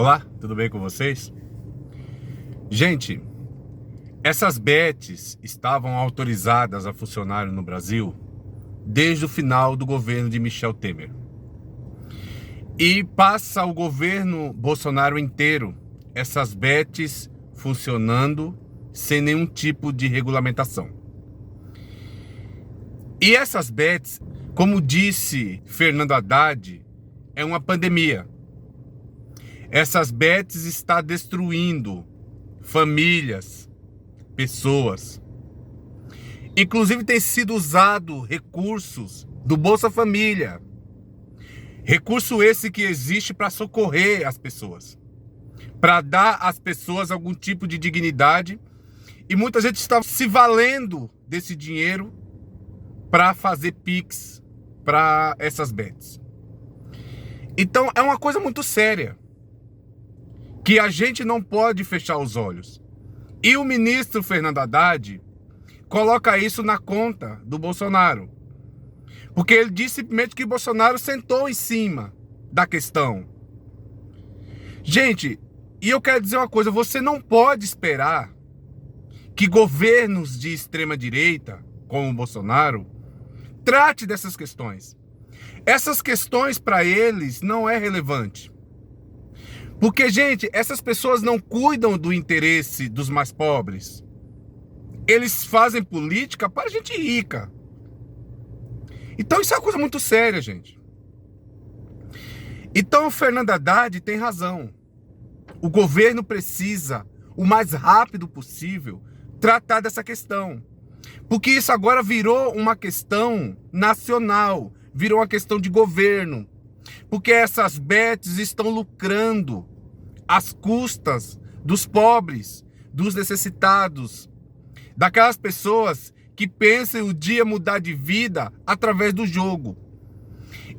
Olá, tudo bem com vocês? Gente, essas bets estavam autorizadas a funcionar no Brasil desde o final do governo de Michel Temer. E passa o governo Bolsonaro inteiro essas bets funcionando sem nenhum tipo de regulamentação. E essas bets, como disse Fernando Haddad, é uma pandemia. Essas bets estão destruindo famílias, pessoas. Inclusive tem sido usado recursos do Bolsa Família. Recurso esse que existe para socorrer as pessoas, para dar às pessoas algum tipo de dignidade. E muita gente está se valendo desse dinheiro para fazer Pix para essas bets. Então é uma coisa muito séria, que a gente não pode fechar os olhos. E o ministro Fernando Haddad coloca isso na conta do Bolsonaro. Porque ele disse simplesmente que Bolsonaro sentou em cima da questão. Gente, e eu quero dizer uma coisa, você não pode esperar que governos de extrema direita, como o Bolsonaro, trate dessas questões. Essas questões para eles não é relevante. Porque, gente, essas pessoas não cuidam do interesse dos mais pobres. Eles fazem política para gente rica. Então isso é uma coisa muito séria, gente. Então o Fernando Haddad tem razão. O governo precisa, o mais rápido possível, tratar dessa questão. Porque isso agora virou uma questão nacional, virou uma questão de governo. Porque essas bets estão lucrando às custas dos pobres, dos necessitados, daquelas pessoas que pensam o dia mudar de vida através do jogo.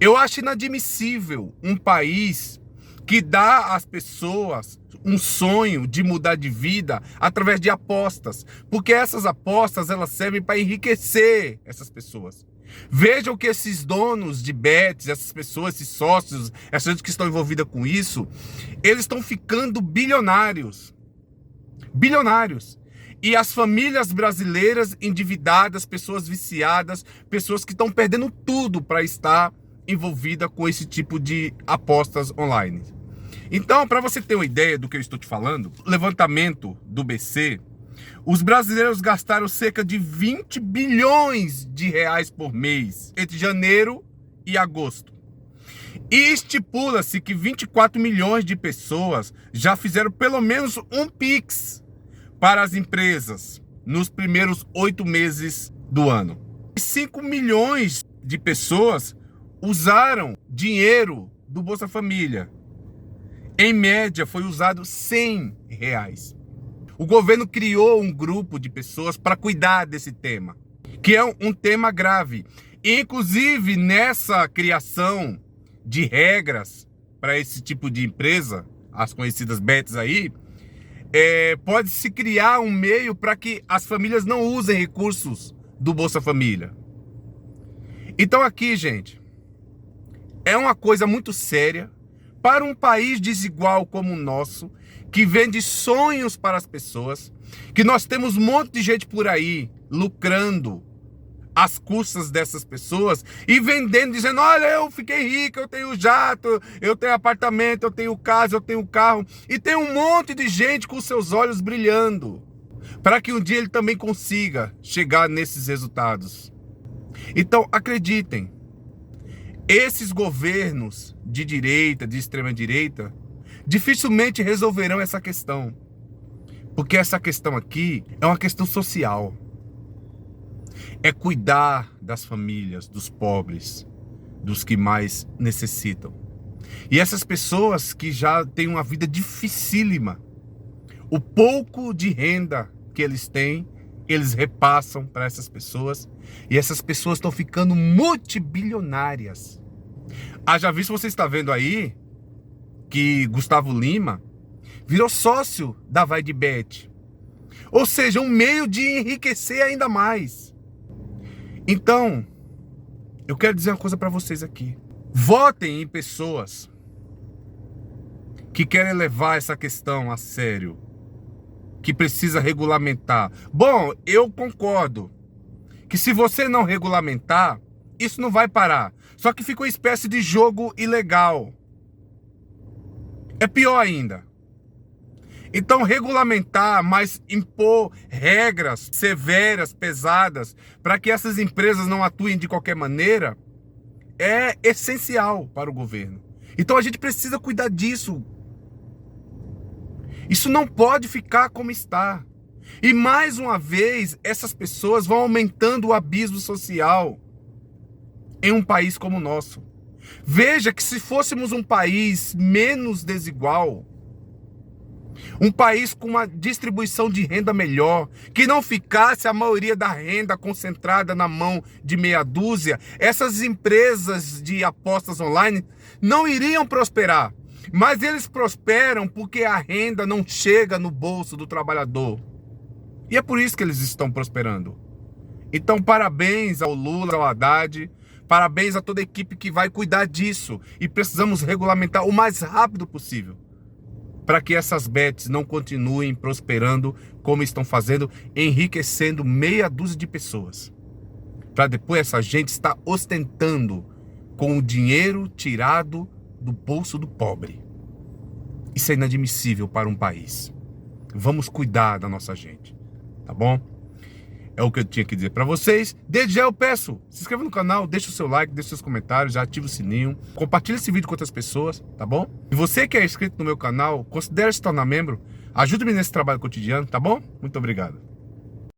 Eu acho inadmissível um país que dá às pessoas um sonho de mudar de vida através de apostas, porque essas apostas elas servem para enriquecer essas pessoas. Vejam que esses donos de bets, essas pessoas, esses sócios, essas gente que estão envolvidas com isso, eles estão ficando bilionários. Bilionários. E as famílias brasileiras endividadas, pessoas viciadas, pessoas que estão perdendo tudo para estar envolvida com esse tipo de apostas online. Então, para você ter uma ideia do que eu estou te falando, levantamento do BC, os brasileiros gastaram cerca de 20 bilhões de reais por mês entre janeiro e agosto. E estipula-se que 24 milhões de pessoas já fizeram pelo menos um Pix para as empresas nos primeiros 8 meses do ano. 5 milhões de pessoas usaram dinheiro do Bolsa Família. Em média, foi usado R$100. O governo criou um grupo de pessoas para cuidar desse tema, que é um tema grave. E, inclusive, nessa criação de regras para esse tipo de empresa, as conhecidas bets aí, pode-se criar um meio para que as famílias não usem recursos do Bolsa Família. Então aqui, gente, é uma coisa muito séria para um país desigual como o nosso, que vende sonhos para as pessoas, que nós temos um monte de gente por aí lucrando às custas dessas pessoas e vendendo, dizendo, olha, eu fiquei rico, eu tenho jato, eu tenho apartamento, eu tenho casa, eu tenho carro. E tem um monte de gente com seus olhos brilhando, para que um dia ele também consiga chegar nesses resultados. Então, acreditem, esses governos de direita, de extrema direita, dificilmente resolverão essa questão. Porque essa questão aqui é uma questão social. É cuidar das famílias, dos pobres, dos que mais necessitam. E essas pessoas que já têm uma vida dificílima, o pouco de renda que eles têm, eles repassam para essas pessoas. E essas pessoas estão ficando multibilionárias. Já visto, você está vendo aí que Gustavo Lima virou sócio da Vai de Bet. Ou seja, um meio de enriquecer ainda mais. Então, eu quero dizer uma coisa para vocês aqui. Votem em pessoas que querem levar essa questão a sério, que precisa regulamentar. Bom, eu concordo que se você não regulamentar, isso não vai parar. Só que fica uma espécie de jogo ilegal. É pior ainda. Então, regulamentar, mas impor regras severas, pesadas, para que essas empresas não atuem de qualquer maneira, é essencial para o governo. Então, a gente precisa cuidar disso. Isso não pode ficar como está. E, mais uma vez, essas pessoas vão aumentando o abismo social em um país como o nosso. Veja que se fôssemos um país menos desigual, um país com uma distribuição de renda melhor, que não ficasse a maioria da renda concentrada na mão de meia dúzia, essas empresas de apostas online não iriam prosperar. Mas eles prosperam porque a renda não chega no bolso do trabalhador. E é por isso que eles estão prosperando. Então, parabéns ao Lula, ao Haddad, parabéns a toda a equipe que vai cuidar disso. E precisamos regulamentar o mais rápido possível, para que essas bets não continuem prosperando como estão fazendo, enriquecendo meia dúzia de pessoas. Para depois essa gente estar ostentando com o dinheiro tirado do bolso do pobre. Isso é inadmissível para um país. Vamos cuidar da nossa gente, tá bom? É o que eu tinha que dizer para vocês. Desde já eu peço, se inscreva no canal, deixa o seu like, deixa os seus comentários, já ativa o sininho, compartilha esse vídeo com outras pessoas, tá bom? E você que é inscrito no meu canal, considere se tornar membro, ajude-me nesse trabalho cotidiano, tá bom? Muito obrigado.